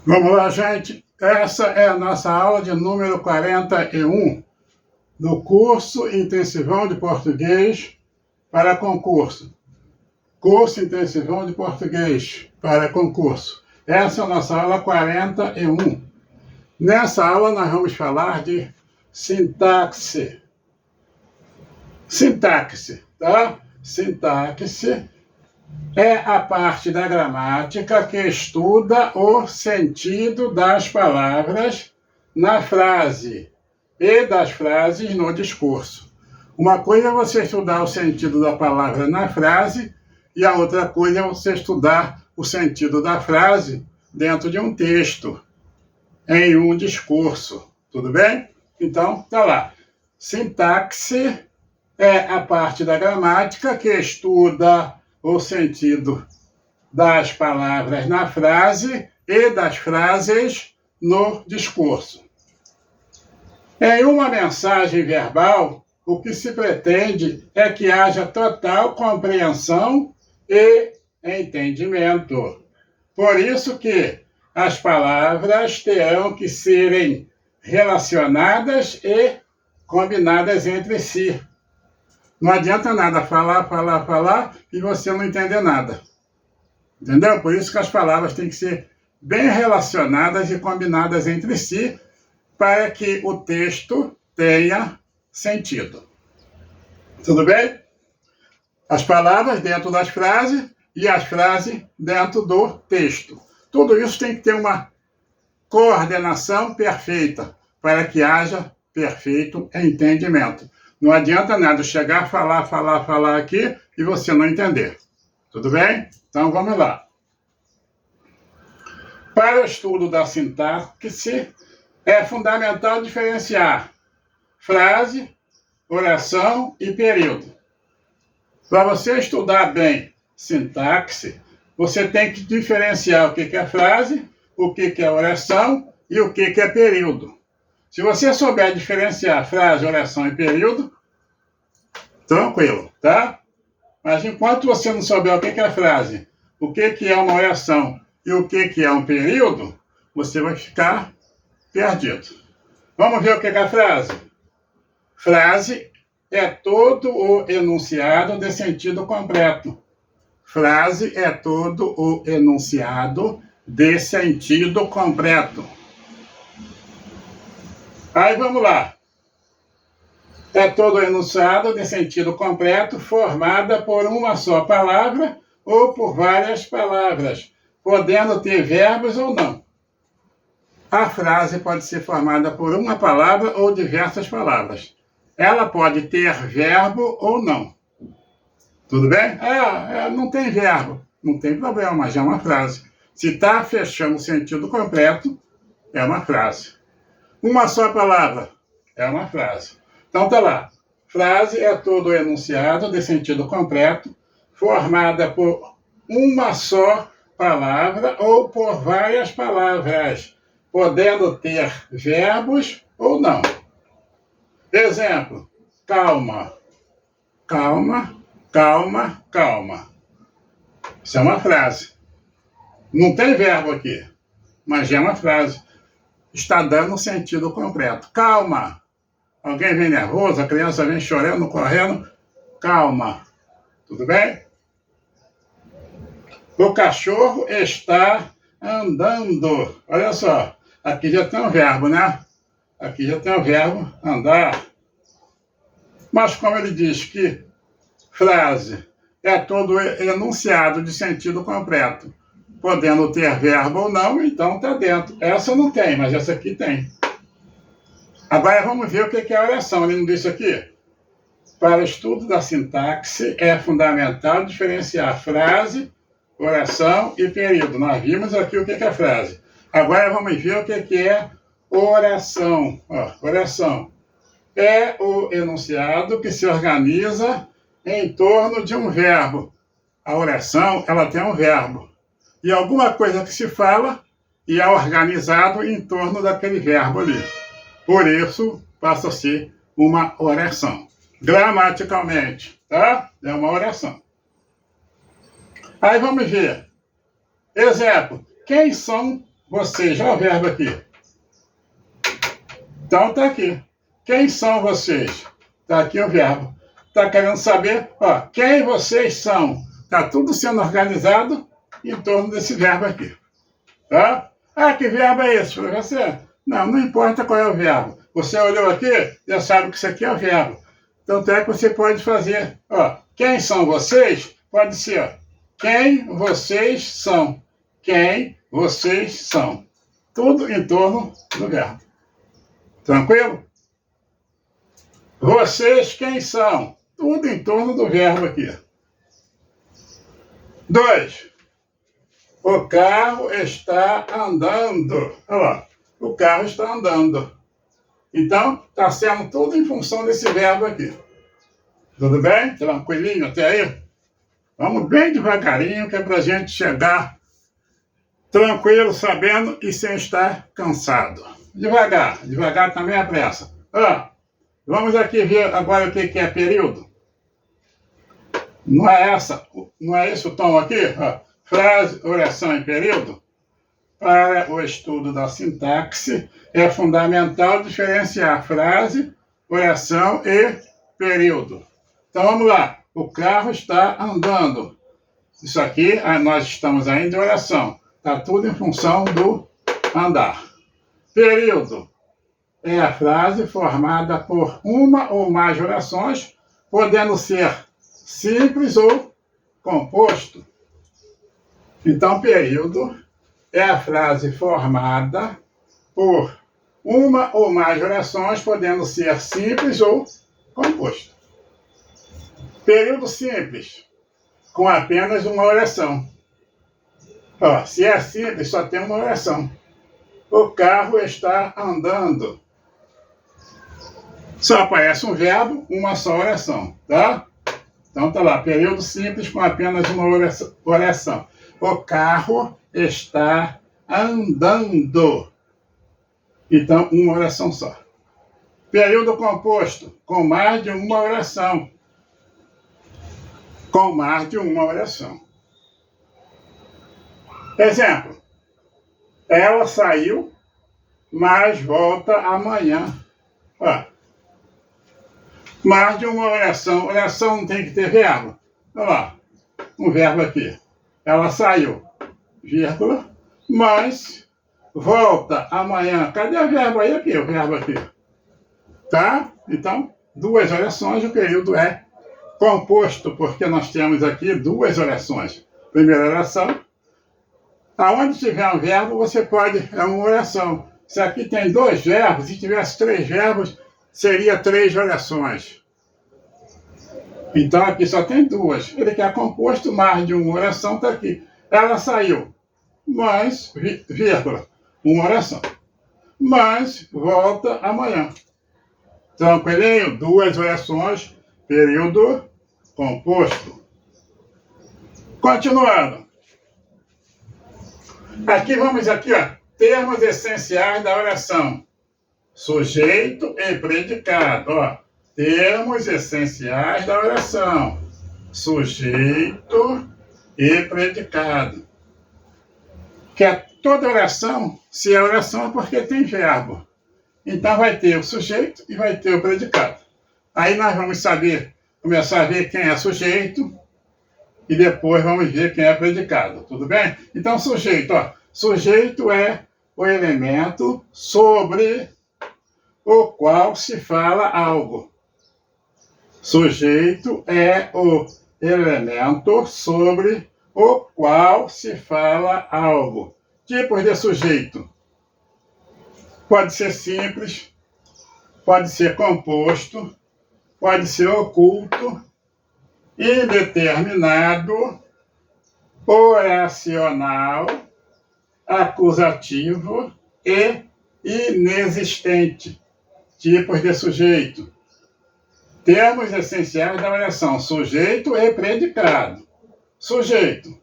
Vamos lá, gente. Essa é a nossa aula de número 41 do curso Intensivão de Português para concurso. Curso Intensivão de Português para concurso. Essa é a nossa aula 41. Nessa aula nós vamos falar de sintaxe. Sintaxe, tá? Sintaxe é a parte da gramática que estuda o sentido das palavras na frase e das frases no discurso. Uma coisa é você estudar o sentido da palavra na frase e a outra coisa é você estudar o sentido da frase dentro de um texto, em um discurso. Tudo bem? Então, tá lá. Sintaxe é a parte da gramática que estuda o sentido das palavras na frase e das frases no discurso. Em uma mensagem verbal, o que se pretende é que haja total compreensão e entendimento. Por isso que as palavras terão que serem relacionadas e combinadas entre si. Não adianta nada falar e você não entender nada. Entendeu? Por isso que as palavras têm que ser bem relacionadas e combinadas entre si para que o texto tenha sentido. Tudo bem? As palavras dentro das frases e as frases dentro do texto. Tudo isso tem que ter uma coordenação perfeita para que haja perfeito entendimento. Não adianta nada chegar, falar aqui e você não entender. Tudo bem? Então vamos lá. Para o estudo da sintaxe, é fundamental diferenciar frase, oração e período. Para você estudar bem sintaxe, você tem que diferenciar o que é frase, o que é oração e o que é período. Se você souber diferenciar frase, oração e período, tranquilo, tá? Mas enquanto você não souber o que é frase, o que é uma oração e o que é um período, você vai ficar perdido. Vamos ver o que é a frase? Frase é todo o enunciado de sentido completo. Frase é todo o enunciado de sentido completo. Aí vamos lá. É todo enunciado de sentido completo, formada por uma só palavra ou por várias palavras, podendo ter verbos ou não. A frase pode ser formada por uma palavra ou diversas palavras. Ela pode ter verbo ou não. Tudo bem? Não tem verbo. Não tem problema, mas é uma frase. Se está fechando o sentido completo, é uma frase. Uma só palavra é uma frase. Então tá lá. Frase é todo enunciado de sentido completo, formada por uma só palavra ou por várias palavras, podendo ter verbos ou não. Exemplo: calma, calma, calma, calma. Isso é uma frase. Não tem verbo aqui, mas é uma frase. Está dando sentido completo. Calma. Alguém vem nervoso, a criança vem chorando, correndo. Calma. Tudo bem? O cachorro está andando. Olha só. Aqui já tem um verbo, né? Aqui já tem o verbo andar. Mas como ele diz que frase é todo enunciado de sentido completo, podendo ter verbo ou não, então está dentro. Essa não tem, mas essa aqui tem. Agora vamos ver o que é oração. Ele não disse aqui? Para o estudo da sintaxe, é fundamental diferenciar frase, oração e período. Nós vimos aqui o que é frase. Agora vamos ver o que é oração. Oração é o enunciado que se organiza em torno de um verbo. A oração, ela tem um verbo. E alguma coisa que se fala e é organizado em torno daquele verbo ali. Por isso, passa a ser uma oração. Gramaticalmente, tá? É uma oração. Aí vamos ver. Exemplo: quem são vocês? Olha o verbo aqui. Então tá aqui. Quem são vocês? Tá aqui o verbo. Tá querendo saber, ó, quem vocês são? Tá tudo sendo organizado em torno desse verbo aqui. Tá? Ah, que verbo é esse, professor? Não importa qual é o verbo. Você olhou aqui, já sabe que isso aqui é o verbo. Tanto é que você pode fazer, ó, quem são vocês? Pode ser, ó, quem vocês são. Quem vocês são. Tudo em torno do verbo. Tranquilo? Vocês quem são? Tudo em torno do verbo aqui. 2. O carro está andando. Olha lá. O carro está andando. Então, está sendo tudo em função desse verbo aqui. Tudo bem? Tranquilinho até aí? Vamos bem devagarinho, que é para a gente chegar tranquilo, sabendo e sem estar cansado. Devagar. Devagar também é pressa. Vamos aqui ver agora o que é período. Não é esse o tom aqui? Frase, oração e período. Para o estudo da sintaxe, é fundamental diferenciar frase, oração e período. Então vamos lá. O carro está andando. Isso aqui, nós estamos ainda em oração. Está tudo em função do andar. Período é a frase formada por uma ou mais orações, podendo ser simples ou composto. Então, período é a frase formada por uma ou mais orações, podendo ser simples ou composto. Período simples, com apenas uma oração. Se é simples, só tem uma oração. O carro está andando. Só aparece um verbo, uma só oração, tá? Então tá lá, período simples com apenas uma oração. O carro está andando. Então, uma oração só. Período composto, com mais de uma oração. Com mais de uma oração. Exemplo. Ela saiu, mas volta amanhã. Mais de uma oração. Oração não tem que ter verbo. Olha lá, um verbo aqui. Ela saiu, vírgula, mas volta amanhã. Cadê o verbo aí? Aqui, o verbo aqui. Tá? Então, duas orações, o período é composto, porque nós temos aqui duas orações. Primeira oração. Aonde tiver um verbo, você pode... É uma oração. Se aqui tem dois verbos, se tivesse três verbos, seria três orações. Então aqui só tem duas. Ele quer composto, mais de uma oração, está aqui. Ela saiu, mas, vírgula, uma oração. Mas volta amanhã. Tranquilinho? Duas orações, período composto. Continuando. Aqui vamos aqui, termos essenciais da oração. Sujeito e predicado, termos essenciais da oração. Sujeito e predicado. Que é toda oração, se é oração é porque tem verbo. Então vai ter o sujeito e vai ter o predicado. Aí nós vamos começar a ver quem é sujeito e depois vamos ver quem é predicado. Tudo bem? Então sujeito, sujeito é o elemento sobre o qual se fala algo. Sujeito é o elemento sobre o qual se fala algo. Tipos de sujeito. Pode ser simples, pode ser composto, pode ser oculto, indeterminado, oracional, acusativo e inexistente. Tipos de sujeito. Termos essenciais da oração. Sujeito e predicado. Sujeito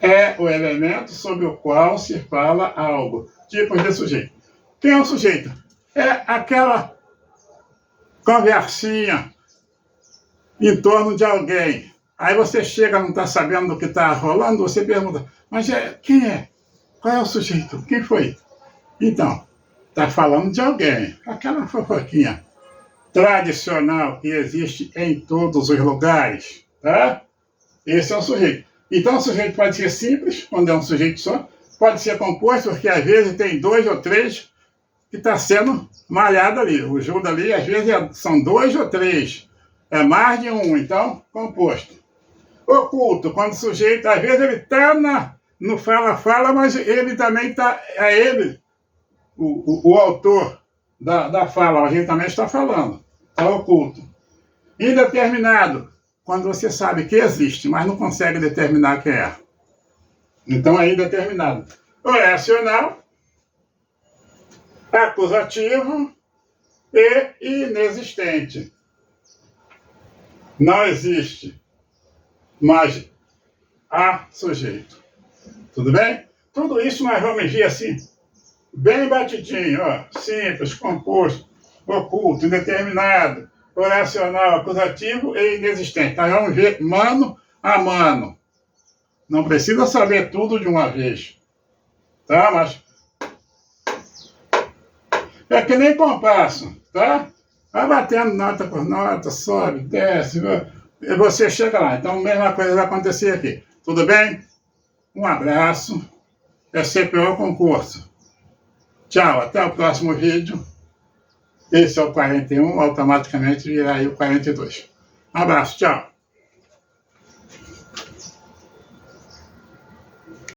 é o elemento sobre o qual se fala algo. Tipos de sujeito. Quem é o sujeito? É aquela conversinha em torno de alguém. Aí você chega, não está sabendo do que está rolando, você pergunta, mas quem é? Qual é o sujeito? Quem foi? Então, está falando de alguém. Aquela fofoquinha tradicional que existe em todos os lugares, tá? Esse é o sujeito. Então, o sujeito pode ser simples, quando é um sujeito só, pode ser composto, porque às vezes tem 2 ou 3 que está sendo malhado ali. O jogo ali, às vezes, são 2 ou 3. É mais de um, então, composto. Oculto, quando o sujeito, às vezes, ele está no fala-fala, mas ele também está, é ele, o autor da fala, a gente também está falando. Está oculto. Indeterminado, quando você sabe que existe, mas não consegue determinar quem é. Então é indeterminado. Oracional, acusativo e inexistente. Não existe, mas há sujeito. Tudo bem? Tudo isso nós vamos ver assim, bem batidinho, ó, simples, composto, oculto, indeterminado, oracional, acusativo e inexistente. Nós vamos ver mano a mano. Não precisa saber tudo de uma vez. Tá? Mas é que nem compasso, tá? Vai batendo nota por nota, sobe, desce, e você chega lá. Então, a mesma coisa vai acontecer aqui. Tudo bem? Um abraço. É CPO Concurso. Tchau, até o próximo vídeo. Esse é o 41, automaticamente virá aí o 42. Um abraço, tchau.